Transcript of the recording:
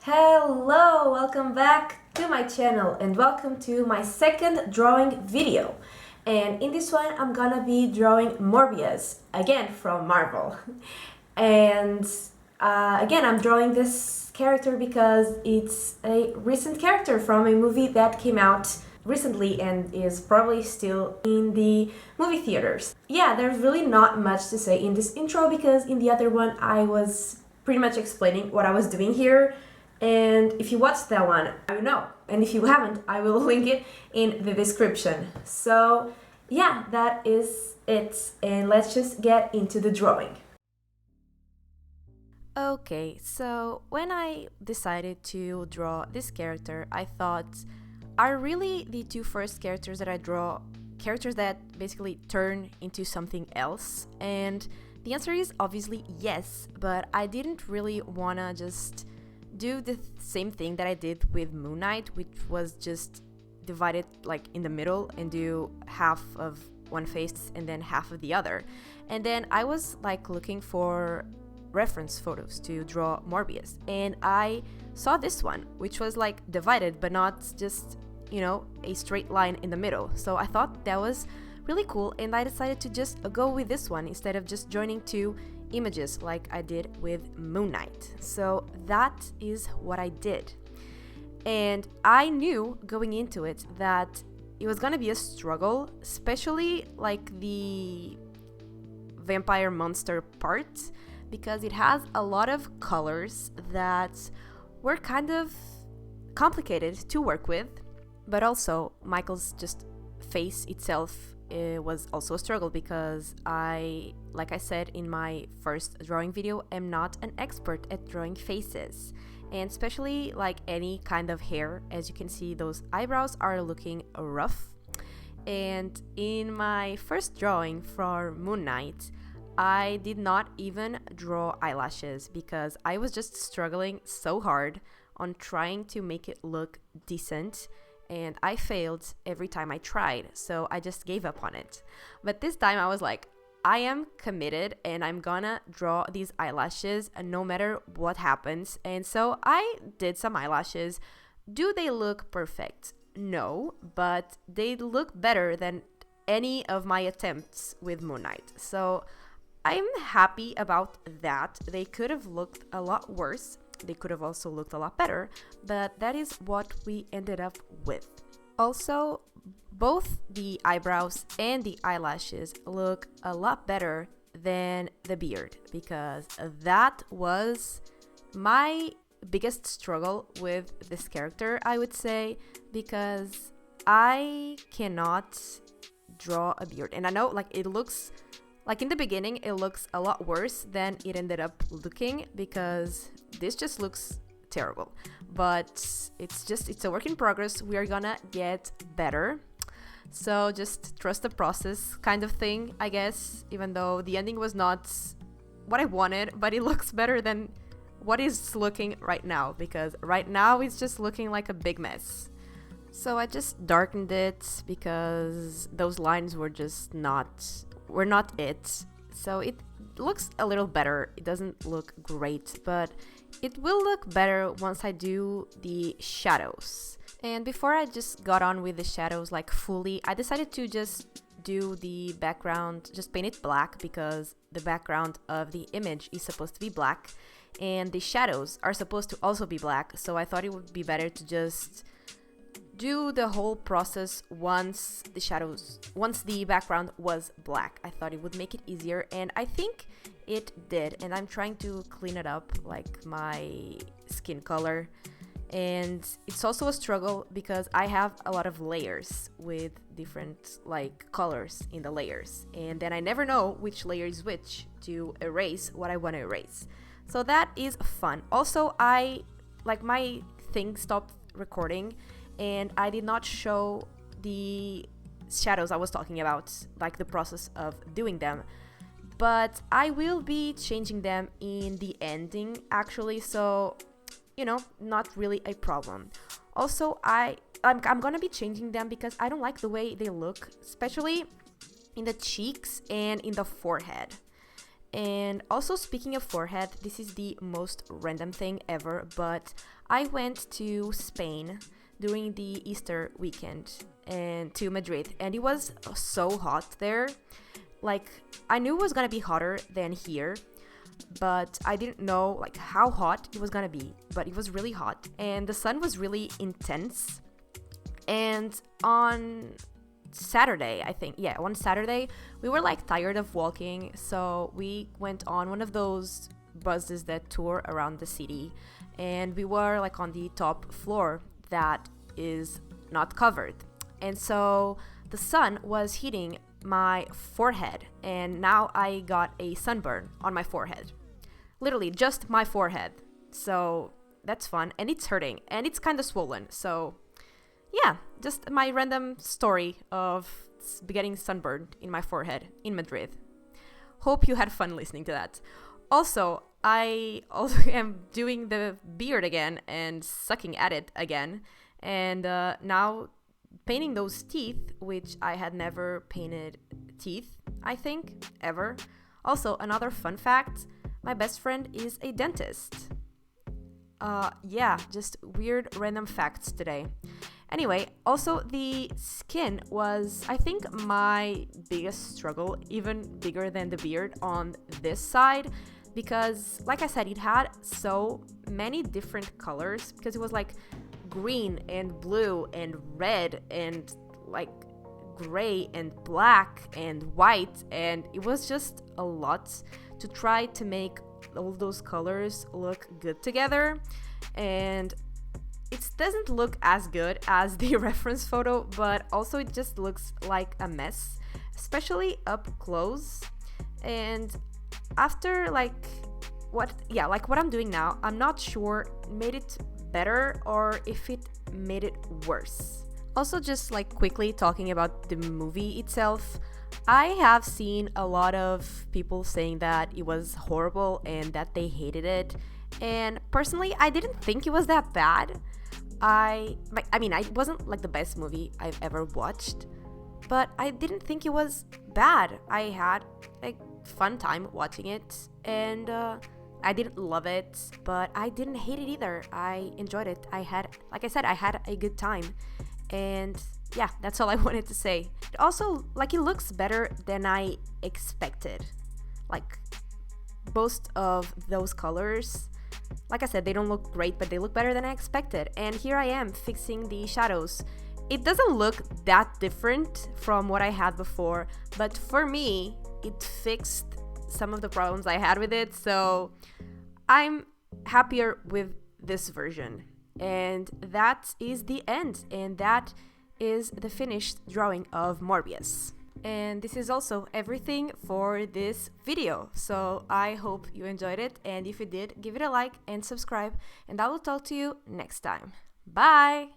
Hello, welcome back to my channel and welcome to my second drawing video. And in this one, I'm gonna be drawing Morbius, again from Marvel. And again, I'm drawing this character because it's a recent character from a movie that came out recently and is probably still in the movie theaters. Yeah, there's really not much to say in this intro because in the other one I was pretty much explaining what I was doing here. And if you watched that one, I will know. And if you haven't, I will link it in the description. So yeah, that is it. And let's just get into the drawing. Okay, so when I decided to draw this character, I thought, are really the two first characters that I draw characters that basically turn into something else? And the answer is obviously yes, but I didn't really wanna just do the same thing that I did with Moon Knight, which was just divided like in the middle and do half of one face and then half of the other. And then I was like looking for reference photos to draw Morbius, and I saw this one, which was like divided but not just, a straight line in the middle. So I thought that was really cool, and I decided to just go with this one instead of just joining two images like I did with Moon Knight. So that is what I did. And I knew going into it that it was gonna be a struggle, especially like the vampire monster part, because it has a lot of colors that were kind of complicated to work with, but also Michael's just face itself was also a struggle because like I said in my first drawing video, am not an expert at drawing faces, and especially like any kind of hair. As you can see, those eyebrows are looking rough. And in my first drawing for Moon Knight, I did not even draw eyelashes because I was just struggling so hard on trying to make it look decent, and I failed every time I tried, so I just gave up on it. But this time I was like, I am committed and I'm gonna draw these eyelashes no matter what happens. And so I did some eyelashes. Do they look perfect? No, but they look better than any of my attempts with Moon Knight. So I'm happy about that. They could have looked a lot worse. They could have also looked a lot better, but that is what we ended up with. Also, both the eyebrows and the eyelashes look a lot better than the beard, because that was my biggest struggle with this character, I would say, because I cannot draw a beard. And I know like it looks like in the beginning it looks a lot worse than it ended up looking, because this just looks terrible. But it's a work in progress. We are gonna get better. So just trust the process kind of thing, I guess, even though the ending was not what I wanted, but it looks better than what is looking right now, because right now it's just looking like a big mess. So I just darkened it because those lines were just not it. So it looks a little better. It doesn't look great, but it will look better once I do the shadows. And before I just got on with the shadows like fully, I decided to just do the background, just paint it black, because the background of the image is supposed to be black and the shadows are supposed to also be black. So I thought it would be better to just do the whole process once the background was black. I thought it would make it easier, and I think it did. And I'm trying to clean it up, like my skin color. And it's also a struggle because I have a lot of layers with different like colors in the layers, and then I never know which layer is which to erase what I want to erase. So that is fun. Also, my thing stopped recording and I did not show the shadows I was talking about, like the process of doing them, but I will be changing them in the ending actually, so not really a problem. Also, I'm gonna be changing them because I don't like the way they look, especially in the cheeks and in the forehead. And also, speaking of forehead, this is the most random thing ever, but I went to Spain during the Easter weekend and to Madrid, and it was so hot there. Like, I knew it was gonna be hotter than here, but I didn't know like how hot it was gonna be, but it was really hot and the sun was really intense. And on Saturday, I think, yeah, one Saturday, we were like tired of walking, so we went on one of those buses that tour around the city, and we were like on the top floor that is not covered. And so the sun was hitting my forehead, and now I got a sunburn on my forehead. Literally, just my forehead. So that's fun, and it's hurting, and it's kind of swollen. So yeah, just my random story of getting sunburned in my forehead in Madrid. Hope you had fun listening to that. Also, I also am doing the beard again and sucking at it again, and now painting those teeth, which I had never painted teeth, I think, ever. Also, another fun fact, my best friend is a dentist. Yeah, just weird random facts today. Anyway, also the skin was, I think, my biggest struggle, even bigger than the beard on this side, because like I said, it had so many different colors, because it was like green and blue and red and like gray and black and white, and it was just a lot to try to make all those colors look good together. And it doesn't look as good as the reference photo, but also it just looks like a mess, especially up close. And after like what I'm doing now, I'm not sure made it better or if it made it worse. Also, just like quickly talking about the movie itself, I have seen a lot of people saying that it was horrible and that they hated it. And personally, I didn't think it was that bad. I mean, it wasn't like the best movie I've ever watched, but I didn't think it was bad. I had a fun time watching it, and I didn't love it, but I didn't hate it either. I enjoyed it. Like I said, I had a good time, and yeah, that's all I wanted to say. Also, like, it looks better than I expected. Like, most of those colors, like I said, they don't look great, but they look better than I expected. And here I am fixing the shadows. It doesn't look that different from what I had before, but for me, it fixed some of the problems I had with it. So I'm happier with this version. And that is the end. And that is the finished drawing of Morbius. And this is also everything for this video. So I hope you enjoyed it. And if you did, give it a like and subscribe. And I will talk to you next time. Bye!